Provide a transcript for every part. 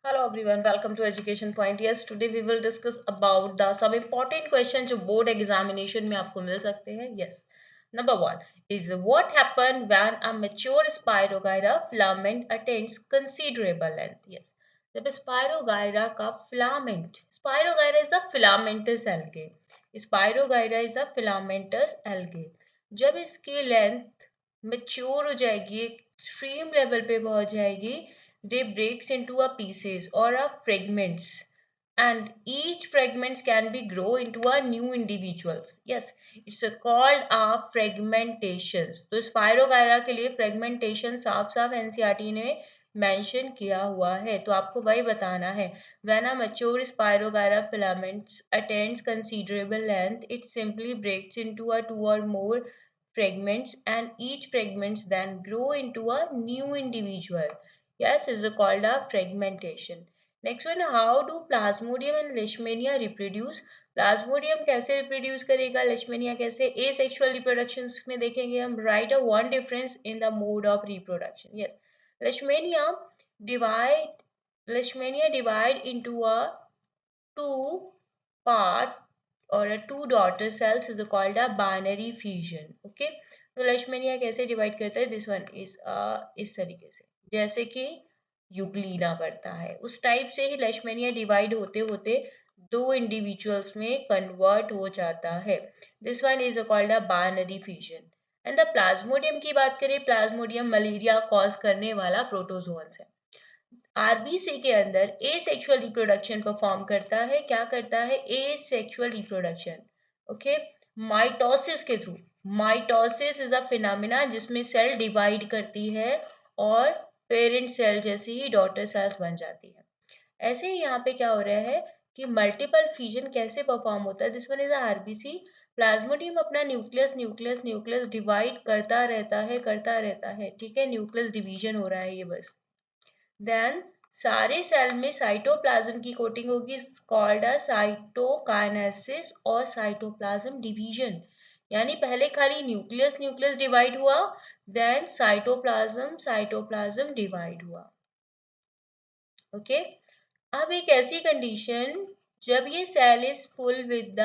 Hello everyone, welcome to Education Point. Yes, today we will discuss about the some important question जो board examination में आपको मिल सकते हैं. Yes, number one is what happen when a mature Spirogyra filament attains considerable length. Yes, जब Spirogyra का Spirogyra is a filamentous algae. Spirogyra is a filamentous algae. जब इसकी length mature हो जाएगी, extreme level पे पहुंच जाएगी, they breaks into a pieces or a fragments, and each fragments can be grow into a new individuals. Yes, it's a called a fragmentations. तो spirogyra के लिए फ्रेगमेंटेशन साफ साफ एनसीईआरटी ने मेंशन किया हुआ है, तो आपको वही बताना है. when a mature spirogyra filaments attains considerable length, it simply breaks into a two or more fragments, and each fragments then grow into a new individual. Yes, is called a fragmentation. Next one, how do Plasmodium and Leishmania reproduce? Plasmodium कैसे reproduce करेगा, Leishmania कैसे? Asexual reproductions में देखेंगे हम. Write a one difference in the mode of reproduction. Yes, Leishmania divide Leishmania divide into a two part or a two daughter cells is called a binary fusion. Okay, तो Leishmania कैसे divide करता है? This one is इस तरीके से, जैसे कि Euglena करता है, उस टाइप से ही लेशमेनिया डिवाइड होते होते दो इंडिविजुअल्स में कन्वर्ट हो जाता है. This one is called a binary fusion. And the Plasmodium की बात करें, प्लाज्मोडियम मलेरिया कॉज करने वाला प्रोटोजोन्स है. आरबीसी के अंदर एसेक्सुअल रिप्रोडक्शन परफॉर्म करता है. क्या करता है? Asexual reproduction. ओके, माइटोसिस के through. Mitosis is a phenomena जिसमें सेल डिवाइड करती है और पेरेंट सेल जैसी ही डॉटर सेल्स बन जाती है. ऐसे ही यहाँ पे क्या हो रहा है कि मल्टीपल फ्यूजन कैसे परफॉर्म होता है. This one is RBC. Plasmodium अपना न्यूक्लियस न्यूक्लियस न्यूक्लियस डिवाइड करता रहता है. ठीक है, न्यूक्लियस डिवीजन हो रहा है ये बस. देन सारे सेल में साइटोप्लाज्म की कोटिंग होगी, कॉल्ड अ साइटोकाइनेसिस और साइटोप्लाज्म डिवीजन. यानी पहले खाली न्यूक्लियस न्यूक्लियस डिवाइड हुआ, देन साइटोप्लाज्म डिवाइड हुआ. ओके, अब एक ऐसी कंडीशन जब ये cell is full with the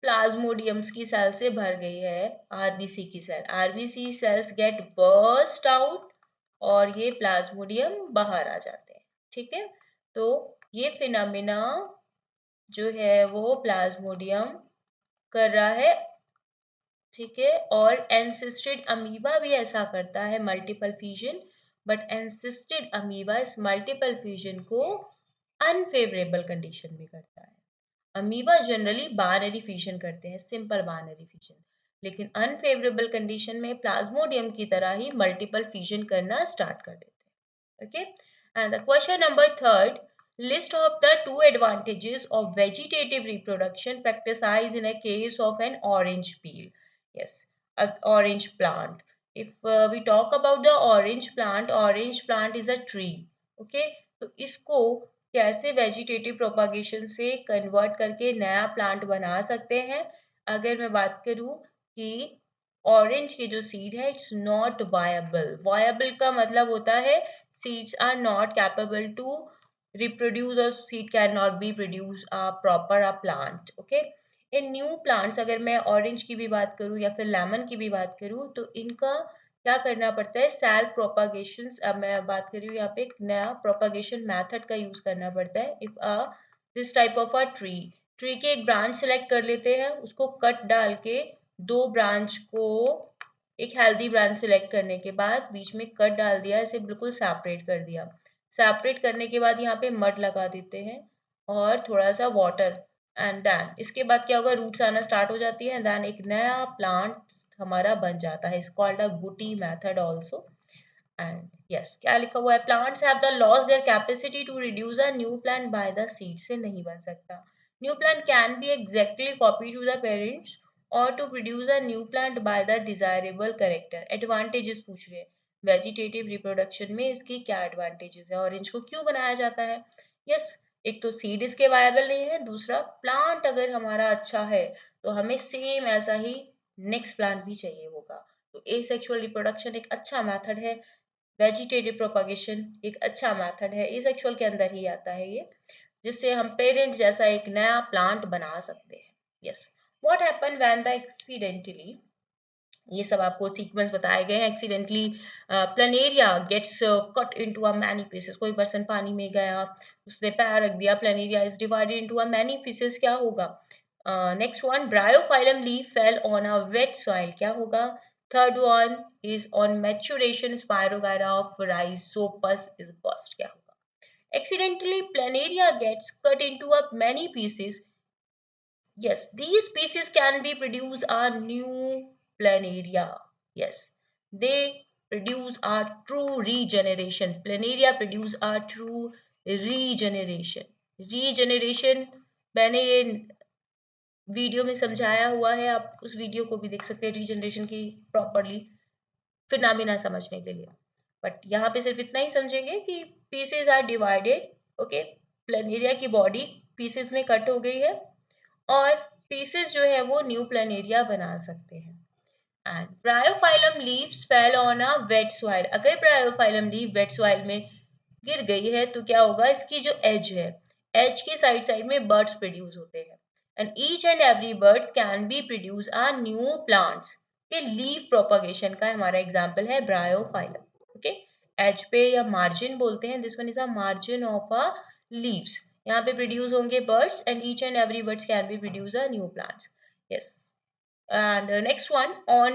plasmodiums की सेल से भर गई है, आरबीसी की cell, RBC cells get burst out और ये प्लाज्मोडियम बाहर आ जाते हैं. ठीक है, तो ये फिनोमिना जो है वो प्लाज्मोडियम कर रहा है. ठीक है, और एनसिस्टेड अमीबा भी ऐसा करता है, मल्टीपल फ्यूजन. बट एनसिस्टेड अमीबा इस मल्टीपल फ्यूजन को अनफेवरेबल कंडीशन में करता है. अमीबा जनरली बाइनरी फ्यूजन करते हैं, सिंपल बाइनरी फ्यूजन, लेकिन अनफेवरेबल कंडीशन में प्लाज्मोडियम की तरह ही मल्टीपल फ्यूजन करना स्टार्ट कर देते हैं. Okay, and the question number third, list of the two advantages of vegetative reproduction practiced in a case of an orange peel. Yes, a orange plant. If we talk about the orange plant is a tree. Okay, तो इसको कैसे vegetative propagation से convert करके नया plant बना सकते हैं. अगर मैं बात करूं कि ऑरेंज के जो सीड है, इट्स नॉट वायबल. वायबल का मतलब होता है seeds are not capable to reproduce, or seed cannot be produce a proper a plant. Okay, in new plants, अगर मैं ऑरेंज की भी बात करूं या फिर लेमन की भी बात करूं, तो इनका क्या करना पड़ता है? Self propagation. अब मैं बात कर रही हूँ यहाँ पे एक नया प्रोपागेशन मेथड का यूज करना पड़ता है. If this type of a tree के एक ब्रांच सेलेक्ट कर लेते हैं, उसको कट डाल के दो ब्रांच को, एक हेल्दी ब्रांच सेलेक्ट करने के बाद बीच में कट डाल दिया, इसे बिल्कुल सेपरेट कर दिया. सेपरेट करने के बाद यहाँ पे मड लगा देते हैं और थोड़ा सा वाटर, एंड देन इसके बाद क्या होगा? रूट्स आना स्टार्ट हो जाती है, देन एक नया प्लांट हमारा बन जाता है. It's called a gootee method also. And yes, क्या लिखा हुआ है? Plants have the loss their capacity to reduce a new plant by the seed. से नहीं बन सकता. New plant can be exactly copy to the parents और to produce a new plant by the desirable character. Advantages पूछ रहे हैं. Vegetative reproduction में इसकी क्या एडवांटेजेस है और इनको क्यों बनाया जाता है? यस, एक तो सीड इसके वायबल नहीं है, दूसरा प्लांट अगर हमारा अच्छा है तो हमें सेम ऐसा ही नेक्स्ट प्लांट भी चाहिए होगा. तो एसेक्सुअल रिप्रोडक्शन एक अच्छा मेथड है वेजिटेटिव प्रोपागेशन एक अच्छा मेथड है, एसेक्सुअल के अंदर ही आता है ये, जिससे हम पेरेंट जैसा एक नया प्लांट बना सकते हैं. Yes. What happen when the accidentally, ये सब आपको सीक्वेंस बताए गए हैं. Accidentally planaria gets cut into a many pieces. कोई पर्सन पानी में गया, उसने पैर रख दिया, planaria is divided into a many pieces. क्या होगा? Next one, bryophyllum leaf fell on a wet soil. क्या होगा? Third one is on maturation spirogyra of rhizopus is burst. क्या होगा? Accidentally planaria gets cut into a many pieces. Yes, these pieces can be produce a new planaria. Yes, they produce a true regeneration. Planaria produce a true regeneration. Regeneration मैंने ये video में समझाया हुआ है, आप उस वीडियो को भी देख सकते हैं रीजनरेशन की प्रॉपरली, फिनोमिना समझने के लिए. बट यहाँ पे सिर्फ इतना ही समझेंगे कि pieces are divided. Okay, planaria की बॉडी पीसेस में कट हो गई है और पीसेस जो है वो न्यू प्लेनेरिया बना सकते हैं. And Bryophyllum leaves fail on a wet soil. अगर ब्रायोफाइलम लीव वेट सॉइल में गिर गई है तो क्या होगा? इसकी जो एज है, एज के साइड साइड में बर्ड्स प्रोड्यूस होते हैं. And each and every birds can be produce a new plants. ये लीफ प्रोपगेशन का हमारा एग्जांपल है ब्रायोफाइलम. ओके, एज पे या मार्जिन बोलते हैं, this one is a margin of a leaves. यहाँ पे प्रोड्यूस होंगे birds and each and every birds can be produce a new plants. Yes. And next one, on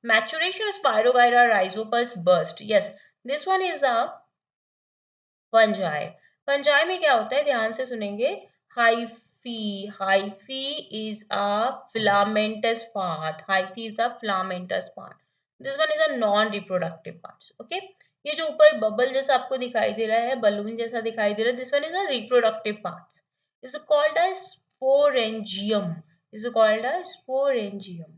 maturation of Spirogyra rhizopus burst. Yes, this one is a fungi. Fungi में क्या होता है? ध्यान से सुनेंगे. Hyphae is a filamentous part. Hyphae is a filamentous part. This one is a non-reproductive parts. Okay. ये जो ऊपर बबल जैसा आपको दिखाई दे रहा है, बलून जैसा दिखाई दे रहा है, this one is a reproductive part. This is called as sporangium. This is called as sporangium.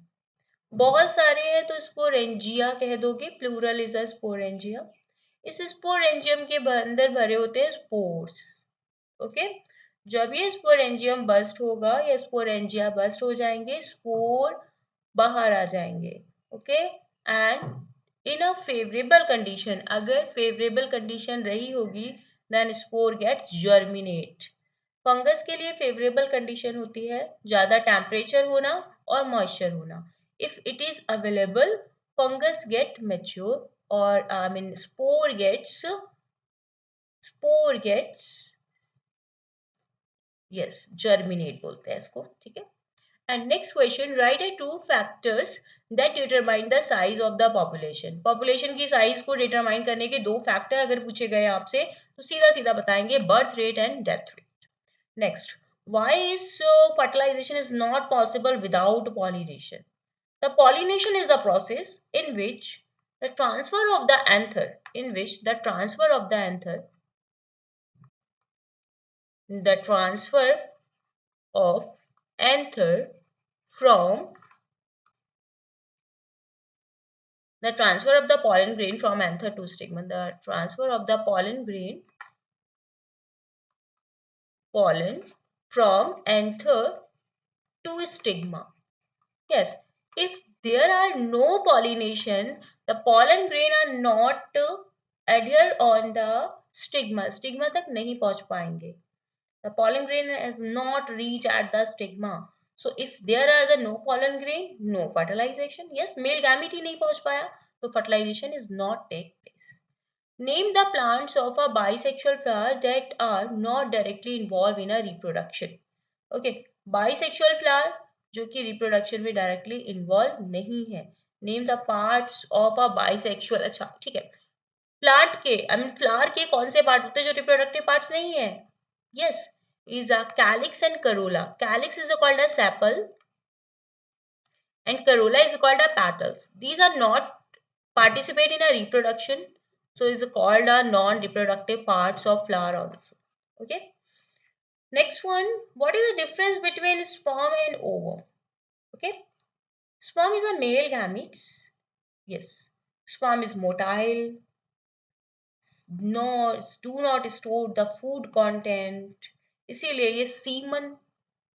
बहुत सारे हैं तो स्पोरेंजिया कह दोगे, प्लूरल इज अ स्पोरेंजिया. इस स्पोरेंजियम के अंदर भरे होते हैं स्पोर्स. ओके, जब ये स्पोरेंजियम बस्ट होगा या स्पोरेंजिया बस्ट हो जाएंगे, स्पोर बाहर आ जाएंगे. Okay, and in a favourable condition, अगर फेवरेबल कंडीशन रही होगी, then spore gets germinate. Fungus के लिए फेवरेबल कंडीशन होती है ज्यादा टेम्परेचर होना और मॉइस्चर होना. If it is available, fungus get mature, or I mean spore gets yes germinate बोलते हैं इसको. ठीक है. And next question, write a two factors that determine the size of the population. Population की size को determine करने के दो factor अगर पूछे गए आपसे तो सीधा सीधा बताएंगे birth rate and death rate. Next, why is fertilization is not possible without pollination? The pollination is the process in which the transfer of the anther, the transfer of anther from the transfer of the pollen grain from anther to stigma, the transfer of the pollen from anther to stigma. Yes, if there are no pollination, the pollen grain are not adhere on the stigma. Stigma तक नहीं पहुंच पाएंगे. The pollen grain is not reach at the stigma. So if there are the no pollen grain, no fertilization. Yes, male gamete ही नहीं पहुंच पाया, so fertilization is not take place. Name the plants of a bisexual flower that are not directly involved in a reproduction. Okay, bisexual flower जो कि reproduction में directly involved नहीं है. Name the parts of a bisexual. अच्छा ठीक है, plant के I mean flower के कौन से part होते हैं जो reproductive parts नहीं है? Yes, is a calyx and corolla. Calyx is called a sepal and corolla is called a petals. These are not participate in a reproduction, so is called a non-reproductive parts of flower also. Okay. Next one, what is the difference between sperm and ovum? Okay, sperm is a male gametes. Yes, sperm is motile. No, do not store the food content. इसीलिए ये semen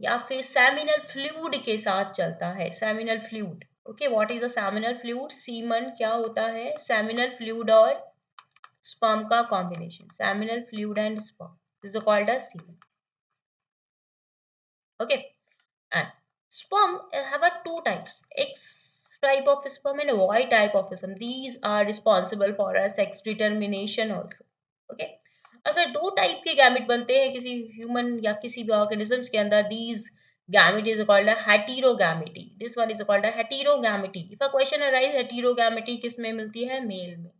या फिर seminal fluid के साथ चलता है. Seminal fluid. Okay, what is the seminal fluid? Semen क्या होता है? सेमिनल फ्लूइड और sperm का combination, seminal fluid and sperm. This is called as semen. Okay, and sperm have a two types, X type of sperm and Y type of sperm. These are responsible for a sex determination also. Okay, अगर दो type के gamete बनते हैं किसी human या किसी भी organisms के अंदर, these gamete is called a heterogamety. This one is called a heterogamety. If a question arise, heterogamety किस में मिलती है? मेल में.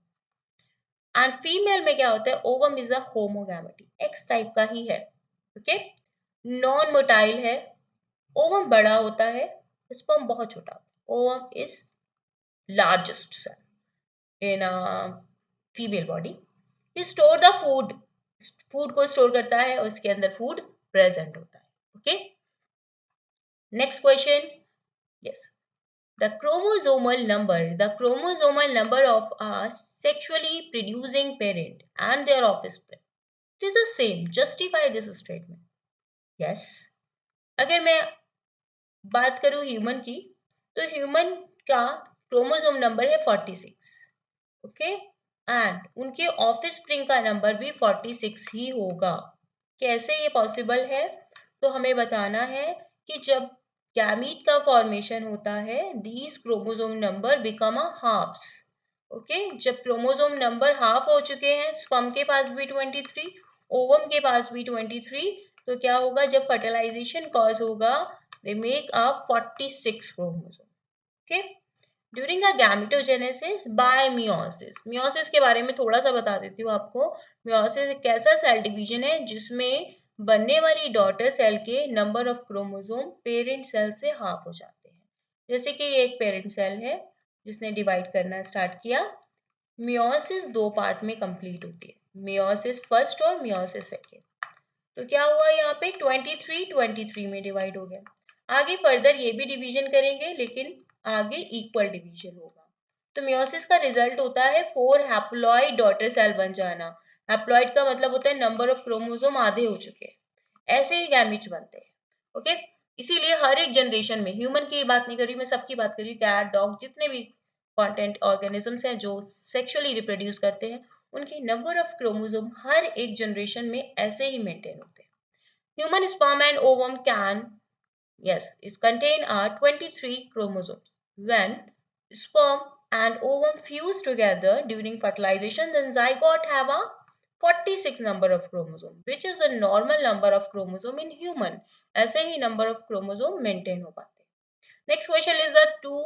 एंड फीमेल में क्या होता है? Ovum is a homogamety, X type का ही है. ओके, नॉन मोटाइल है, ओवम बड़ा होता है, स्पर्म बहुत छोटा होता है. Ovum is largest cell in female body. ये स्टोर द फूड, फूड को स्टोर करता है और इसके अंदर फूड प्रेजेंट होता है. Okay, next question. Yes, the chromosomal number of a sexually producing parent and their offspring, it is the same. Justify this statement. Yes, अगर मैं बात करूं ह्यूमन की, तो ह्यूमन का क्रोमोसोम नंबर है 46. ओके, एंड उनके ऑफस्प्रिंग का नंबर भी 46 ही होगा. कैसे ये पॉसिबल है? तो हमें बताना है कि जब गैमीट का फॉर्मेशन होता है, these chromosome number become a halves. Okay, जब क्रोमोसोम नंबर हाफ हो चुके हैं, स्पर्म के पास भी 23, ओवम के पास भी 23, तो क्या होगा? जब फर्टिलाइजेशन कॉज होगा, they make a 46 chromosome. Okay, during a gametogenesis bye meiosis. Meiosis के बारे में थोड़ा सा बता देती हूँ आपको. मियोसिस एक ऐसा सेल डिवीजन है जिसमें बनने वाली डॉटर सेल के number of chromosome parent cell से हाफ हो जाते हैं. जैसे कि ये एक पेरेंट सेल है जिसने डिवाइड करना स्टार्ट किया. मियोसिस दो पार्ट में कंप्लीट होती है, मियोसिस फर्स्ट और मियोसिस सेकेंड. तो क्या हुआ यहाँ पे? 23 में डिवाइड हो गया. आगे फर्दर ये भी डिवीजन करेंगे, लेकिन आगे इक्वल डिवीजन होगा. तो मियोसिस का रिजल्ट होता है 4 हैप्लॉइड डॉटर सेल बन जाना. हैप्लॉइड का मतलब होता है नंबर ऑफ क्रोमोसोम आधे हो चुके. ऐसे ही गैमेट्स बनते हैं. ओके, इसीलिए हर एक जनरेशन में, ह्यूमन की बात नहीं कर रही मैं, सबकी बात कर रही हूँ, कैट, डॉग, जितने भी कॉन्टेंट ऑर्गेनिजम्स हैं जो सेक्सुअली रिप्रोड्यूस करते हैं, उनके नंबर ऑफ क्रोमोसोम हर एक जनरेशन में ऐसे ही मेंटेन होते हैं. Human sperm and ovum can, yes, is contain are 23 chromosomes. When sperm and ovum fuse together during fertilization, then zygote have a 46 number of chromosome, which is a normal number of chromosome in human. ऐसे ही number of chromosome maintain हो पाते. Next question is the two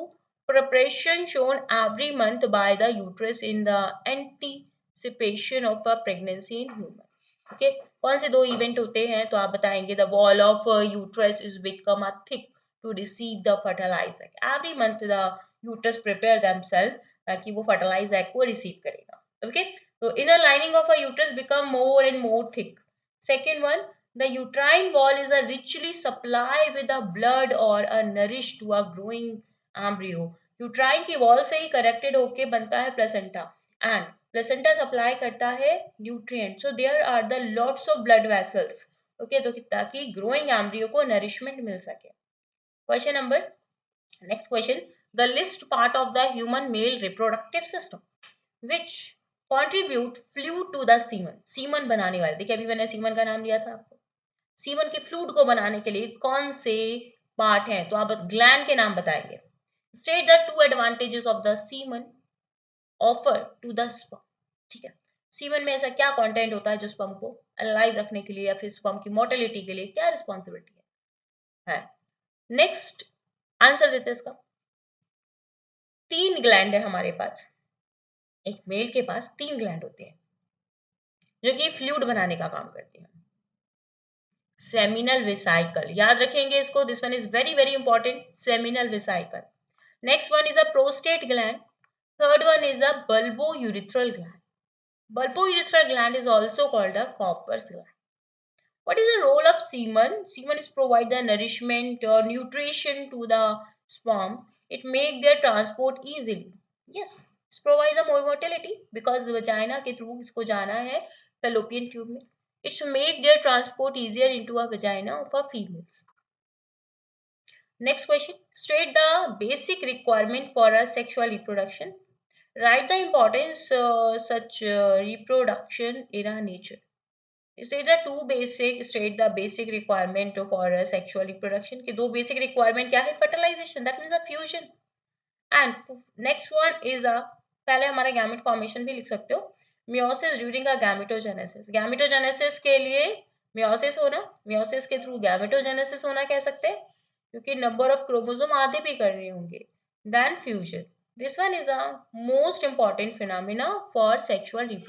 preparation shown every month by the uterus in the anticipation of a pregnancy in human. Okay, कौन से दो event होते हैं? तो आप बताएंगे. The wall of uterus is become a thick to receive the fertilize egg. Every month the uterus prepare themselves ताकि वो फर्टिलाइज एग को रिसीव करेगा. ओके, तो inner lining of a uterus become more and more thick. Second one, the uterine wall is a richly supplied with a blood or a nourished to a growing embryo. uterine की wall से ही connected होके बनता है placenta, and placenta supply करता है nutrient, so there are the lots of blood vessels. okay, तो ताकि growing embryo को nourishment मिल सके. question number, next question, the list part of the human male reproductive system which contribute fluid to the semen. semen बनाने वाले, देखिए अभी मैंने semen का नाम लिया था आपको. सीमन के फ्लूइड को बनाने के लिए कौन से पार्ट हैं? तो आप ग्लैंड के नाम बताएंगे. State the two advantages of the semen offer to the sperm. ठीक है, सीमन में ऐसा क्या कंटेंट होता है जो स्पर्म को अलाइव रखने के लिए या फिर स्पर्म की मोर्टेलिटी के लिए क्या रिस्पॉन्सिबिलिटी है? नेक्स्ट आंसर देते हैं इसका. 3 ग्लैंड है हमारे पास. एक मेल के पास 3 ग्लैंड होते हैं जो कि फ्लूइड बनाने का काम करते हैं. सेमिनल वेसिकल, याद रखेंगे इसको. This one is very very important. Seminal vesicle. Next one is a prostate gland. Third one is a bulbourethral gland. Bulbourethral gland is also called a Cowper's gland. What is the role of semen? Semen is provide the nourishment or nutrition to the sperm. It make their transport easily. Yes, it provide the more motility because the vagina के through इसको जाना है fallopian tube में. It make their transport easier into a vagina of a females. Next question, state the basic requirement for a sexual reproduction. Write the importance such reproduction in our nature. State the basic requirement for sexual reproduction. कि दो basic requirement क्या है? Fertilization, that means a fusion. And next one is a, पहले हमारा gamete formation भी लिख सकते हो. Meiosis during a gametogenesis. Gametogenesis के लिए meiosis होना, meiosis के through gametogenesis होना कह सकते हैं, क्योंकि number of chromosome आधे भी कर रहे होंगे. Then fusion. This one is a most important phenomena for sexual reproduction.